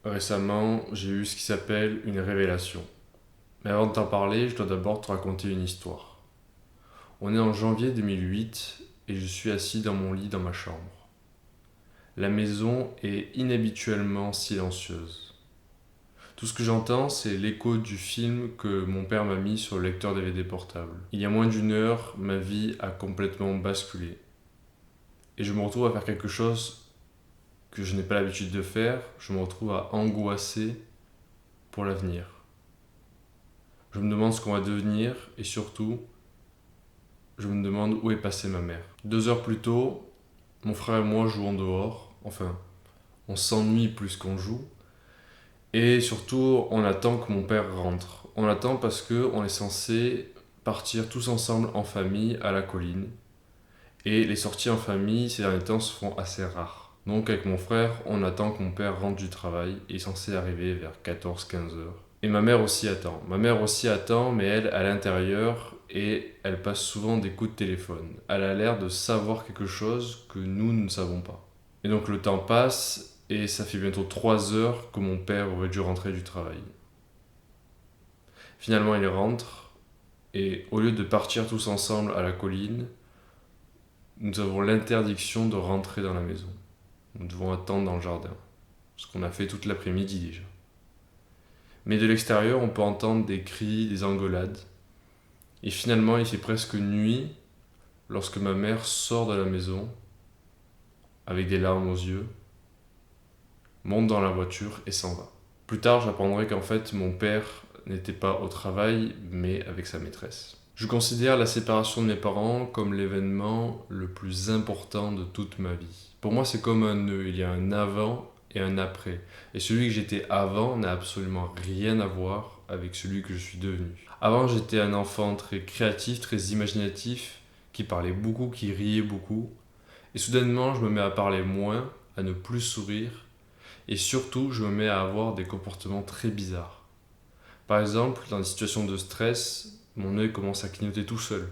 Récemment, j'ai eu ce qui s'appelle une révélation. Mais avant de t'en parler, je dois d'abord te raconter une histoire. On est en janvier 2008 et je suis assis dans mon lit dans ma chambre. La maison est inhabituellement silencieuse. Tout ce que j'entends, c'est l'écho du film que mon père m'a mis sur le lecteur DVD portable. Il y a moins d'une heure, ma vie a complètement basculé. Et je me retrouve à faire quelque chose que je n'ai pas l'habitude de faire. Je me retrouve à angoisser pour l'avenir. Je me demande ce qu'on va devenir et surtout, je me demande où est passée ma mère. 2 heures plus tôt, mon frère et moi jouons dehors. Enfin, on s'ennuie plus qu'on joue. Et surtout, on attend que mon père rentre. On attend parce que on est censé partir tous ensemble en famille à la colline. Et les sorties en famille ces derniers temps se font assez rares. Donc avec mon frère, on attend que mon père rentre du travail. Il est censé arriver vers 14-15 heures. Et ma mère aussi attend. Ma mère aussi attend, mais elle, à l'intérieur, et elle passe souvent des coups de téléphone. Elle a l'air de savoir quelque chose que nous ne savons pas. Et donc le temps passe, et ça fait bientôt 3 heures que mon père aurait dû rentrer du travail. Finalement, il rentre, et au lieu de partir tous ensemble à la colline, nous avons l'interdiction de rentrer dans la maison. Nous devons attendre dans le jardin. Ce qu'on a fait toute l'après-midi déjà. Mais de l'extérieur, on peut entendre des cris, des engueulades. Et finalement, il fait presque nuit lorsque ma mère sort de la maison avec des larmes aux yeux, monte dans la voiture et s'en va. Plus tard, j'apprendrai qu'en fait, mon père n'était pas au travail, mais avec sa maîtresse. Je considère la séparation de mes parents comme l'événement le plus important de toute ma vie. Pour moi, c'est comme un nœud, il y a un avant et un après. Et celui que j'étais avant n'a absolument rien à voir avec celui que je suis devenu. Avant, j'étais un enfant très créatif, très imaginatif, qui parlait beaucoup, qui riait beaucoup. Et soudainement, je me mets à parler moins, à ne plus sourire, et surtout, je me mets à avoir des comportements très bizarres. Par exemple, dans des situations de stress, mon œil commence à clignoter tout seul.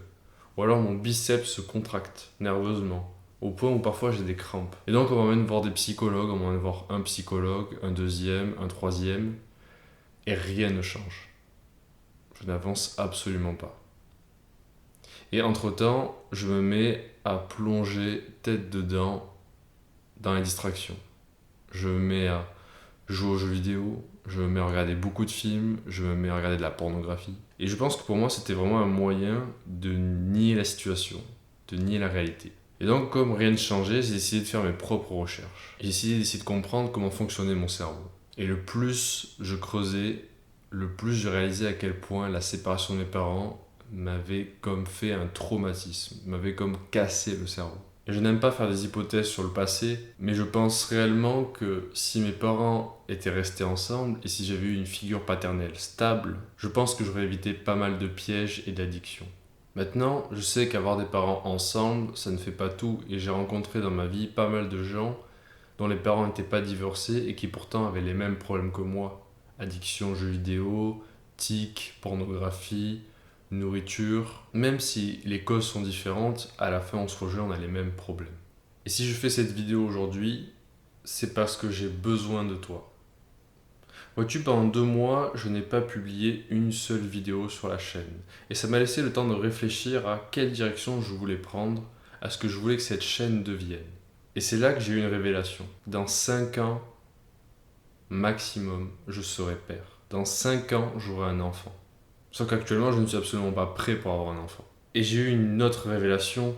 Ou alors mon biceps se contracte nerveusement, au point où parfois j'ai des crampes. Et donc on m'emmène voir des psychologues, on m'emmène voir un psychologue, un deuxième, un troisième, et rien ne change. Je n'avance absolument pas. Et entre-temps, je me mets à plonger tête dedans dans les distractions. Je me mets à jouer aux jeux vidéo, je me mets à regarder beaucoup de films, je me mets à regarder de la pornographie. Et je pense que pour moi, c'était vraiment un moyen de nier la situation, de nier la réalité. Et donc, comme rien ne changeait, j'ai décidé de faire mes propres recherches. J'ai décidé d'essayer de comprendre comment fonctionnait mon cerveau. Et le plus je creusais, le plus je réalisais à quel point la séparation de mes parents m'avait comme fait un traumatisme, m'avait comme cassé le cerveau. Et je n'aime pas faire des hypothèses sur le passé, mais je pense réellement que si mes parents étaient restés ensemble et si j'avais eu une figure paternelle stable, je pense que j'aurais évité pas mal de pièges et d'addictions. Maintenant, je sais qu'avoir des parents ensemble, ça ne fait pas tout, et j'ai rencontré dans ma vie pas mal de gens dont les parents n'étaient pas divorcés et qui pourtant avaient les mêmes problèmes que moi. Addiction, jeux vidéo, tics, pornographie, nourriture. Même si les causes sont différentes, à la fin on se rejoint, on a les mêmes problèmes. Et si je fais cette vidéo aujourd'hui, c'est parce que j'ai besoin de toi. Vois-tu, pendant 2 mois, je n'ai pas publié une seule vidéo sur la chaîne. Et ça m'a laissé le temps de réfléchir à quelle direction je voulais prendre, à ce que je voulais que cette chaîne devienne. Et c'est là que j'ai eu une révélation. Dans 5 ans, maximum, je serai père. Dans 5 ans, j'aurai un enfant. Sauf qu'actuellement, je ne suis absolument pas prêt pour avoir un enfant. Et j'ai eu une autre révélation,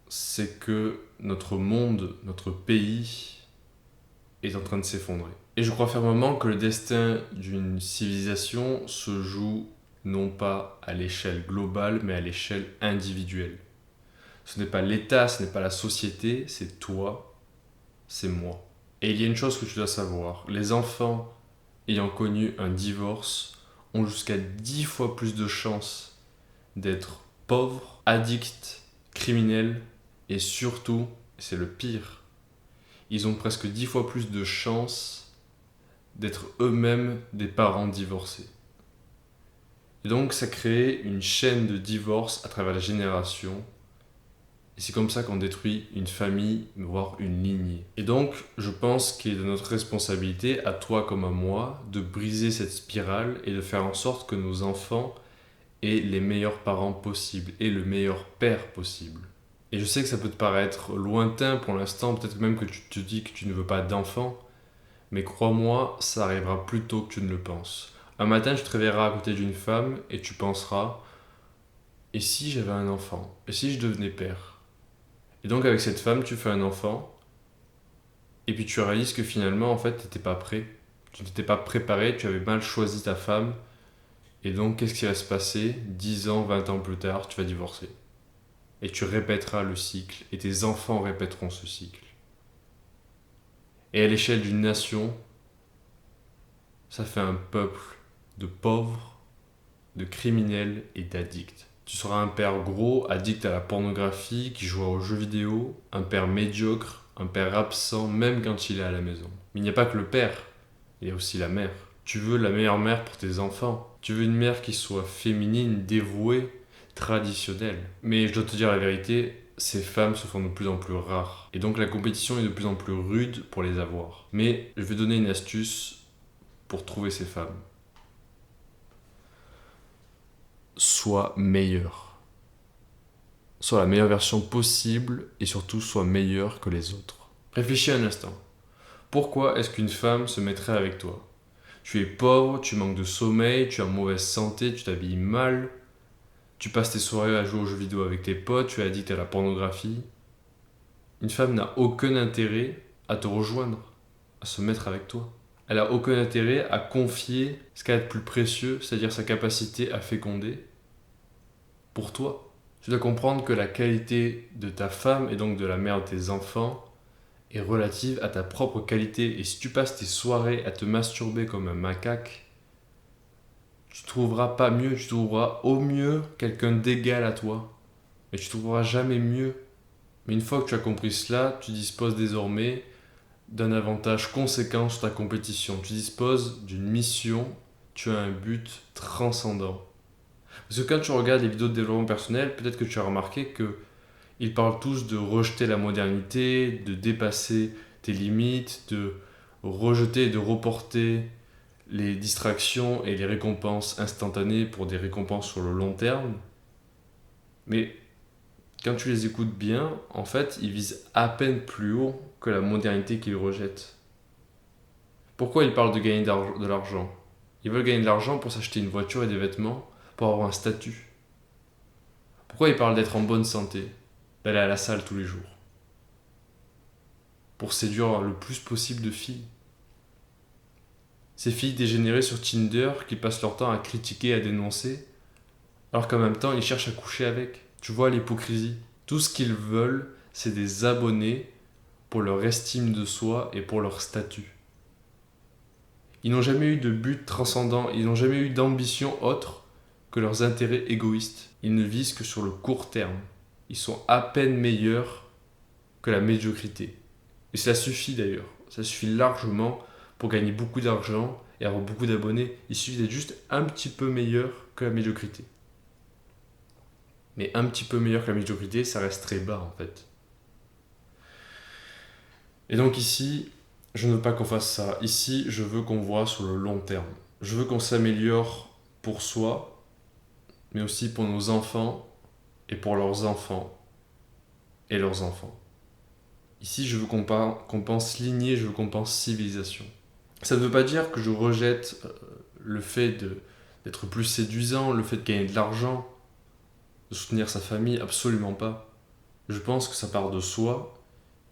c'est que notre monde, notre pays, est en train de s'effondrer. Et je crois fermement que le destin d'une civilisation se joue non pas à l'échelle globale, mais à l'échelle individuelle. Ce n'est pas l'État, ce n'est pas la société, c'est toi, c'est moi. Et il y a une chose que tu dois savoir, les enfants ayant connu un divorce ont jusqu'à 10 fois plus de chances d'être pauvres, addicts, criminels, et surtout, c'est le pire, ils ont presque 10 fois plus de chances d'être eux-mêmes des parents divorcés. Et donc ça crée une chaîne de divorce à travers les générations, Et c'est comme ça qu'on détruit une famille, voire une lignée. Et donc, je pense qu'il est de notre responsabilité, à toi comme à moi, de briser cette spirale et de faire en sorte que nos enfants aient les meilleurs parents possibles et le meilleur père possible. Et je sais que ça peut te paraître lointain pour l'instant, peut-être même que tu te dis que tu ne veux pas d'enfants, mais crois-moi, ça arrivera plus tôt que tu ne le penses. Un matin, tu te réveilleras à côté d'une femme et tu penseras, et si j'avais un enfant? Et si je devenais père? Et donc avec cette femme, tu fais un enfant, et puis tu réalises que finalement, en fait, tu n'étais pas prêt. Tu n'étais pas préparé, tu avais mal choisi ta femme, et donc qu'est-ce qui va se passer? 10 ans, 20 ans plus tard, tu vas divorcer. Et tu répéteras le cycle, et tes enfants répéteront ce cycle. Et à l'échelle d'une nation, ça fait un peuple de pauvres, de criminels et d'addicts. Tu seras un père gros, addict à la pornographie, qui jouera aux jeux vidéo, un père médiocre, un père absent même quand il est à la maison. Mais il n'y a pas que le père, il y a aussi la mère. Tu veux la meilleure mère pour tes enfants. Tu veux une mère qui soit féminine, dévouée, traditionnelle. Mais je dois te dire la vérité, ces femmes se font de plus en plus rares. Et donc la compétition est de plus en plus rude pour les avoir. Mais je vais donner une astuce pour trouver ces femmes. Sois meilleur. Sois la meilleure version possible et surtout sois meilleur que les autres. Réfléchis un instant. Pourquoi est-ce qu'une femme se mettrait avec toi? Tu es pauvre, tu manques de sommeil, tu as mauvaise santé, tu t'habilles mal, tu passes tes soirées à jouer aux jeux vidéo avec tes potes, tu es addict à la pornographie. Une femme n'a aucun intérêt à te rejoindre, à se mettre avec toi. Elle n'a aucun intérêt à confier ce qu'elle a de plus précieux, c'est-à-dire sa capacité à féconder, pour toi. Tu dois comprendre que la qualité de ta femme et donc de la mère de tes enfants est relative à ta propre qualité. Et si tu passes tes soirées à te masturber comme un macaque, tu trouveras pas mieux, tu trouveras au mieux quelqu'un d'égal à toi. Mais tu trouveras jamais mieux. Mais une fois que tu as compris cela, tu disposes désormais d'un avantage conséquent sur ta compétition. Tu disposes d'une mission, tu as un but transcendant. Parce que quand tu regardes les vidéos de développement personnel, peut-être que tu as remarqué que ils parlent tous de rejeter la modernité, de dépasser tes limites, de rejeter et de reporter les distractions et les récompenses instantanées pour des récompenses sur le long terme. Mais quand tu les écoutes bien, en fait, ils visent à peine plus haut que la modernité qu'ils rejettent. Pourquoi ils parlent de gagner de l'argent? Ils veulent gagner de l'argent pour s'acheter une voiture et des vêtements, pour avoir un statut. Pourquoi ils parlent d'être en bonne santé? D'aller à la salle tous les jours. Pour séduire le plus possible de filles. Ces filles dégénérées sur Tinder qui passent leur temps à critiquer, à dénoncer, alors qu'en même temps ils cherchent à coucher avec. Tu vois l'hypocrisie. Tout ce qu'ils veulent, c'est des abonnés pour leur estime de soi et pour leur statut. Ils n'ont jamais eu de but transcendant, ils n'ont jamais eu d'ambition autre que leurs intérêts égoïstes. Ils ne visent que sur le court terme. Ils sont à peine meilleurs que la médiocrité. Et ça suffit d'ailleurs. Ça suffit largement pour gagner beaucoup d'argent et avoir beaucoup d'abonnés. Il suffit d'être juste un petit peu meilleur que la médiocrité. Mais un petit peu meilleur que la médiocrité, ça reste très bas en fait. Et donc ici, je ne veux pas qu'on fasse ça. Ici, je veux qu'on voit sur le long terme. Je veux qu'on s'améliore pour soi, mais aussi pour nos enfants et pour leurs enfants et leurs enfants. Ici, je veux qu'on pense lignée, je veux qu'on pense civilisation. Ça ne veut pas dire que je rejette le fait d'être plus séduisant, le fait de gagner de l'argent, de soutenir sa famille, absolument pas. Je pense que ça part de soi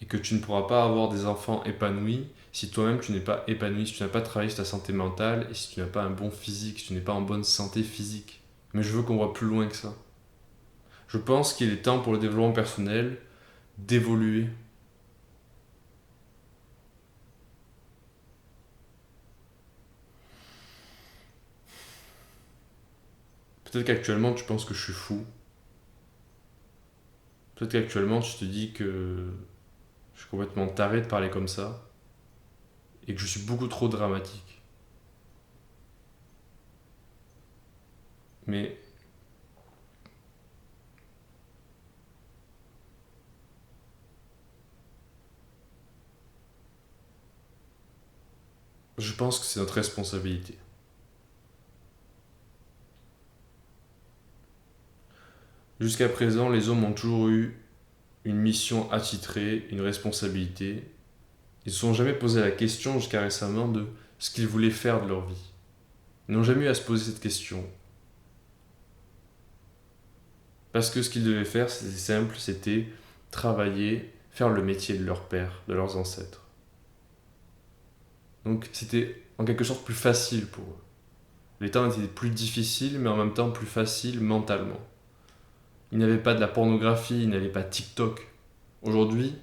et que tu ne pourras pas avoir des enfants épanouis si toi-même tu n'es pas épanoui, si tu n'as pas travaillé sur ta santé mentale et si tu n'as pas un bon physique, si tu n'es pas en bonne santé physique. Mais je veux qu'on voit plus loin que ça. Je pense qu'il est temps pour le développement personnel d'évoluer. Peut-être qu'actuellement tu penses que je suis fou. Peut-être qu'actuellement tu te dis que je suis complètement taré de parler comme ça et que je suis beaucoup trop dramatique. Mais Je pense que c'est notre responsabilité. Jusqu'à présent, les hommes ont toujours eu une mission attitrée, une responsabilité. Ils ne se sont jamais posé la question jusqu'à récemment de ce qu'ils voulaient faire de leur vie. Ils n'ont jamais eu à se poser cette question. Parce que ce qu'ils devaient faire, c'était simple, c'était travailler, faire le métier de leur père, de leurs ancêtres. Donc c'était en quelque sorte plus facile pour eux. Les temps étaient plus difficiles, mais en même temps plus faciles mentalement. Ils n'avaient pas de la pornographie, ils n'avaient pas TikTok. Aujourd'hui,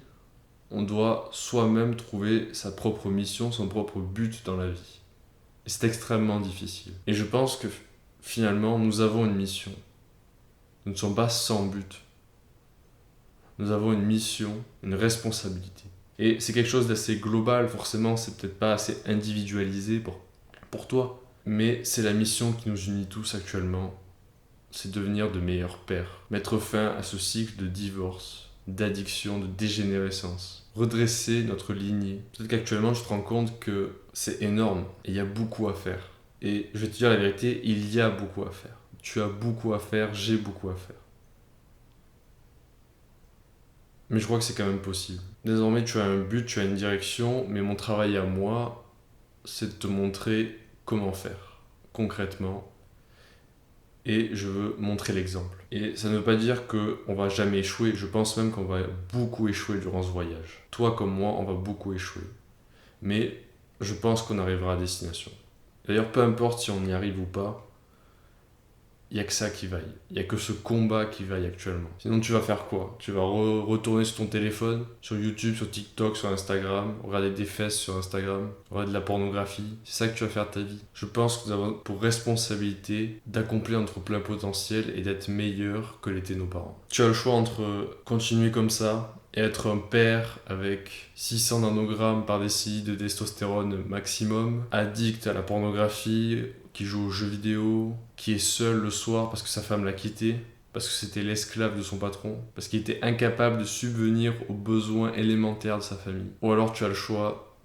on doit soi-même trouver sa propre mission, son propre but dans la vie. Et c'est extrêmement difficile. Et je pense que finalement, nous avons une mission. Nous ne sommes pas sans but. Nous avons une mission, une responsabilité. Et c'est quelque chose d'assez global, forcément, c'est peut-être pas assez individualisé pour toi. Mais c'est la mission qui nous unit tous actuellement. C'est devenir de meilleurs pères. Mettre fin à ce cycle de divorce, d'addiction, de dégénérescence. Redresser notre lignée. Peut-être qu'actuellement, tu te rends compte que c'est énorme et il y a beaucoup à faire. Et je vais te dire la vérité, il y a beaucoup à faire. Tu as beaucoup à faire, j'ai beaucoup à faire. Mais je crois que c'est quand même possible. Désormais, tu as un but, tu as une direction, mais mon travail à moi, c'est de te montrer comment faire, concrètement. Et je veux montrer l'exemple. Et ça ne veut pas dire qu'on va jamais échouer, je pense même qu'on va beaucoup échouer durant ce voyage. Toi comme moi, on va beaucoup échouer. Mais je pense qu'on arrivera à destination. D'ailleurs, peu importe si on y arrive ou pas, il n'y a que ça qui vaille. Il n'y a que ce combat qui vaille actuellement. Sinon, tu vas faire quoi? Tu vas retourner sur ton téléphone, sur YouTube, sur TikTok, sur Instagram, regarder des fesses sur Instagram, regarder de la pornographie. C'est ça que tu vas faire de ta vie. Je pense que nous avons pour responsabilité d'accomplir notre plein potentiel et d'être meilleur que l'étaient nos parents. Tu as le choix entre continuer comme ça et être un père avec 600 nanogrammes par décilitre de testostérone maximum, addict à la pornographie, qui joue aux jeux vidéo, qui est seul le soir parce que sa femme l'a quitté, parce que c'était l'esclave de son patron, parce qu'il était incapable de subvenir aux besoins élémentaires de sa famille. Ou alors tu as le choix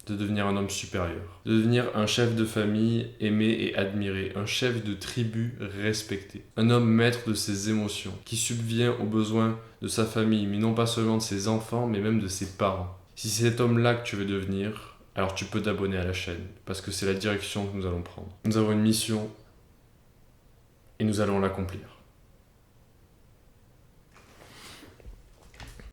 de devenir un homme supérieur, de devenir un chef de famille aimé et admiré, un chef de tribu respecté, un homme maître de ses émotions, qui subvient aux besoins de sa famille, mais non pas seulement de ses enfants, mais même de ses parents. Si c'est cet homme-là que tu veux devenir, alors tu peux t'abonner à la chaîne, parce que c'est la direction que nous allons prendre. Nous avons une mission, et nous allons l'accomplir.